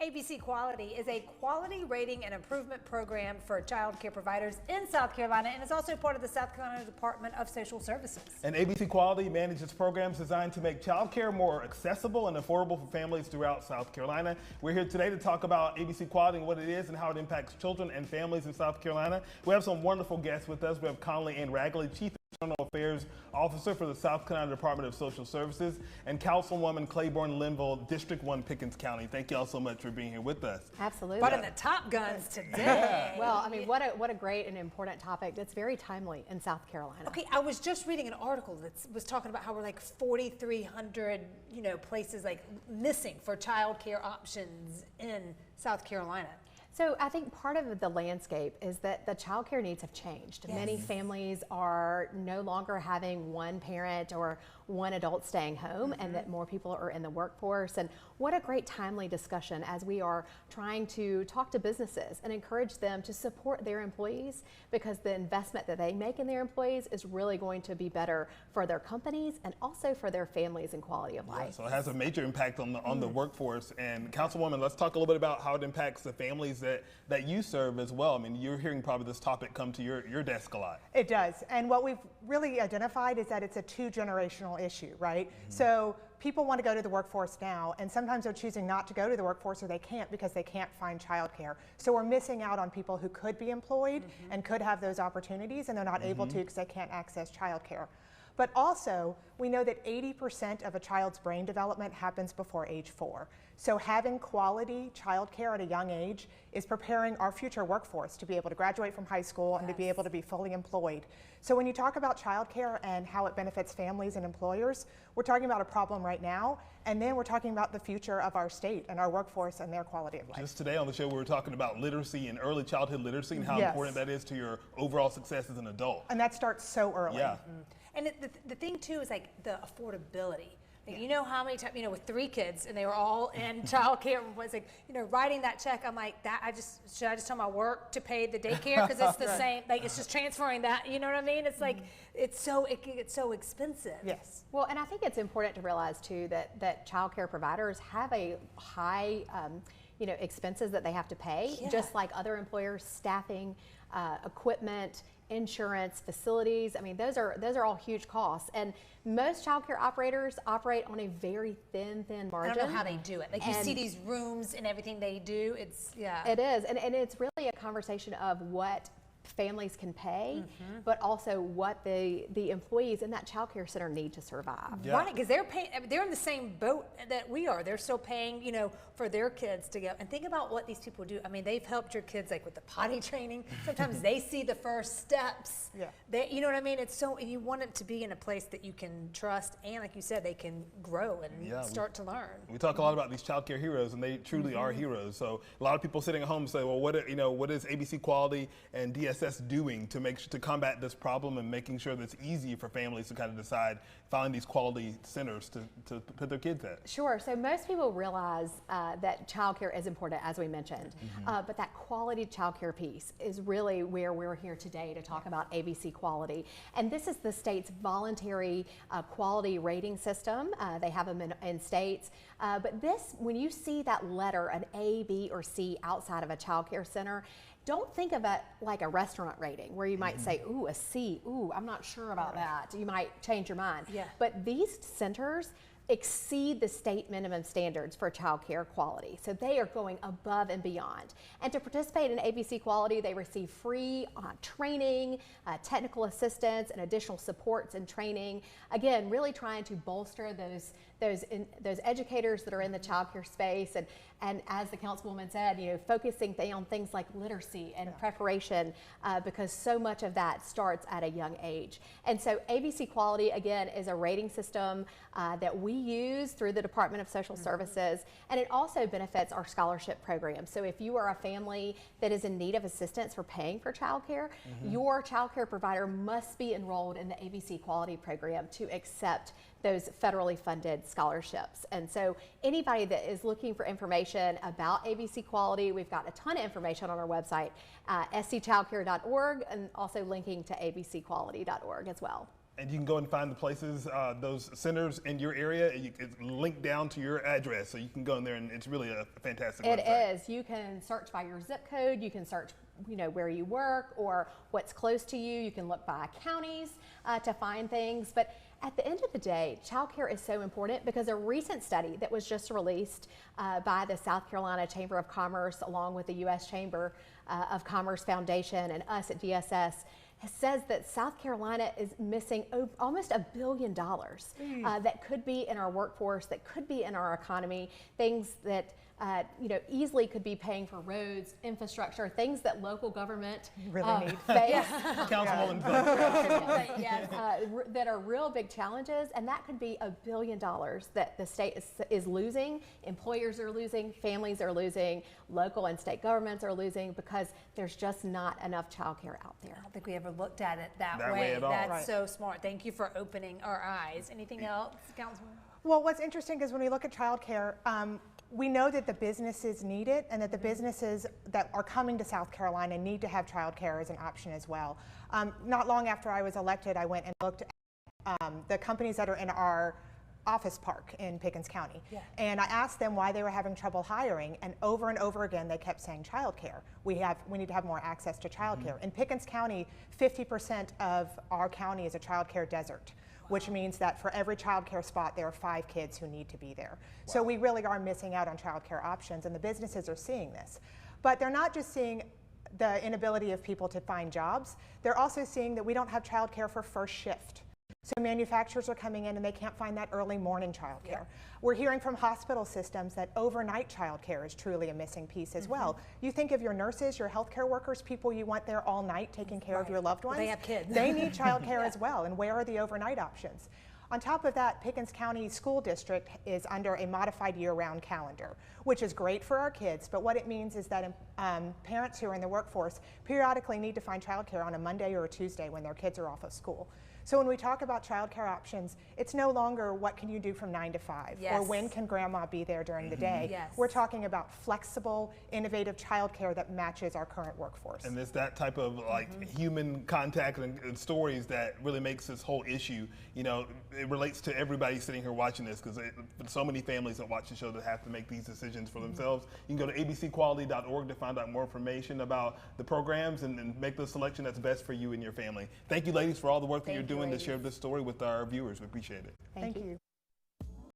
ABC Quality is a quality rating and improvement program for child care providers in South Carolina and is also part of the South Carolina Department of Social Services. And ABC Quality manages programs designed to make child care more accessible and affordable for families throughout South Carolina. We're here today to talk about ABC Quality and what it is and how it impacts children and families in South Carolina. We have some wonderful guests with us. We have Conley Ann Ragley, Chief External Affairs Officer for the South Carolina Department of Social Services, and Councilwoman Claiborne Linville, District 1, Pickens County. Thank you all so much for being here with us. Absolutely. Brought in the top guns today. Well, I mean, what a great and important topic that's very timely in South Carolina. Okay, I was just reading an article that was talking about how we're like 4,300, places like missing for child care options in South Carolina. So I think part of the landscape is that the child care needs have changed. Yes. Many families are no longer having one parent or one adult staying home, and that more people are in the workforce. And what a great timely discussion as we are trying to talk to businesses and encourage them to support their employees, because the investment that they make in their employees is really going to be better for their companies and also for their families and quality of life. Yeah, so it has a major impact on the workforce. And Councilwoman, let's talk a little bit about how it impacts the families that you serve as well. I mean, you're hearing probably this topic come to your desk a lot. It does. And what we've really identified is that it's a two-generational issue, right? So people want to go to the workforce now, and sometimes they're choosing not to go to the workforce, or they can't because they can't find childcare. So we're missing out on people who could be employed and could have those opportunities, and they're not able to because they can't access childcare. But also, we know that 80% of a child's brain development happens before age 4. So having quality childcare at a young age is preparing our future workforce to be able to graduate from high school and to be able to be fully employed. So when you talk about childcare and how it benefits families and employers, we're talking about a problem right now, and then we're talking about the future of our state and our workforce and their quality of life. Just today on the show, we were talking about literacy and early childhood literacy and how important that is to your overall success as an adult. And that starts so early. Yeah. And the thing too is like the affordability. Like, you know how many times, with 3 kids and they were all in childcare, was like, writing that check, I'm like, should I just tell my work to pay the daycare? Because it's the same, like it's just transferring that, you know what I mean? It's like, it can get so expensive. Yes. Well, and I think it's important to realize too that child care providers have a high expenses that they have to pay, just like other employers, staffing, equipment, insurance, facilities. I mean, those are all huge costs, and most childcare operators operate on a very thin margin. I don't know how they do it. Like, you see these rooms and everything they do. It's It is, and it's really a conversation of what families can pay, but also what the employees in that child care center need to survive. Yeah. Right, because they're in the same boat that we are. They're still paying, for their kids to go. And think about what these people do. I mean, they've helped your kids like with the potty training. Sometimes they see the first steps. Yeah. You know what I mean? It's so, you want it to be in a place that you can trust, and like you said, they can grow and start to learn. We talk a lot about these child care heroes, and they truly are heroes. So a lot of people sitting at home say, well, what is ABC Quality and DSS doing to combat this problem and making sure that it's easy for families to kind of decide, find these quality centers to put their kids at? Sure. So most people realize that childcare is important, as we mentioned, but that quality childcare piece is really where we're here today to talk about ABC Quality. And this is the state's voluntary quality rating system. They have them in states. But this, when you see that letter, an A, B, or C outside of a childcare center, don't think of it like a restaurant rating where you might say, ooh, a C, ooh, I'm not sure about that. You might change your mind. Yeah. But these centers exceed the state minimum standards for child care quality. So they are going above and beyond. And to participate in ABC Quality, they receive free training, technical assistance, and additional supports and training. Again, really trying to bolster those educators that are in the child care space, and as the councilwoman said, focusing on things like literacy and preparation, because so much of that starts at a young age. And so ABC Quality, again, is a rating system that we use through the Department of Social Services, and it also benefits our scholarship program. So if you are a family that is in need of assistance for paying for childcare, your childcare provider must be enrolled in the ABC Quality program to accept those federally funded scholarships. And so anybody that is looking for information about ABC Quality, we've got a ton of information on our website, scchildcare.org, and also linking to abcquality.org as well. And you can go and find the places, those centers in your area. It's linked down to your address, so you can go in there, and it's really a fantastic website. It is. You can search by your zip code. You can search, where you work or what's close to you. You can look by counties to find things. But at the end of the day, childcare is so important because a recent study that was just released by the South Carolina Chamber of Commerce, along with the U.S. Chamber of Commerce Foundation and us at DSS, says that South Carolina is missing almost $1 billion that could be in our workforce, that could be in our economy, things that easily could be paying for roads, infrastructure, things that local government Really need. face. Councilwoman, That are real big challenges, and that could be $1 billion that the state is losing, employers are losing, families are losing, local and state governments are losing because there's just not enough childcare out there. I don't think we ever looked at it that That way. way at all. That's Right. so smart. Thank you for opening our eyes. Anything else, Councilwoman? Well, what's interesting is when we look at childcare, we know that the businesses need it, and that the businesses that are coming to South Carolina need to have childcare as an option as well. Not long after I was elected, I went and looked at the companies that are in our office park in Pickens County. Yeah. And I asked them why they were having trouble hiring, and over again they kept saying childcare. We need to have more access to childcare. In Pickens County, 50% of our county is a childcare desert, which means that for every childcare spot, there are 5 kids who need to be there. Wow. So we really are missing out on childcare options, and the businesses are seeing this. But they're not just seeing the inability of people to find jobs, they're also seeing that we don't have childcare for first shift. So manufacturers are coming in and they can't find that early morning childcare. Yeah. We're hearing from hospital systems that overnight childcare is truly a missing piece as well. You think of your nurses, your healthcare workers, people you want there all night taking care of your loved ones. Well, they have kids. They need childcare as well, and where are the overnight options? On top of that, Pickens County School District is under a modified year-round calendar, which is great for our kids, but what it means is that parents who are in the workforce periodically need to find childcare on a Monday or a Tuesday when their kids are off of school. So when we talk about childcare options, it's no longer what can you do from 9 to 5, yes. or when can grandma be there during the day. Yes. We're talking about flexible, innovative childcare that matches our current workforce. And it's that type of human contact and stories that really makes this whole issue, it relates to everybody sitting here watching this, because so many families that watch the show that have to make these decisions for themselves. You can go to abcquality.org to find out more information about the programs and make the selection that's best for you and your family. Thank you, ladies, for all the work that you're doing to share this story with our viewers. We appreciate it. Thank you.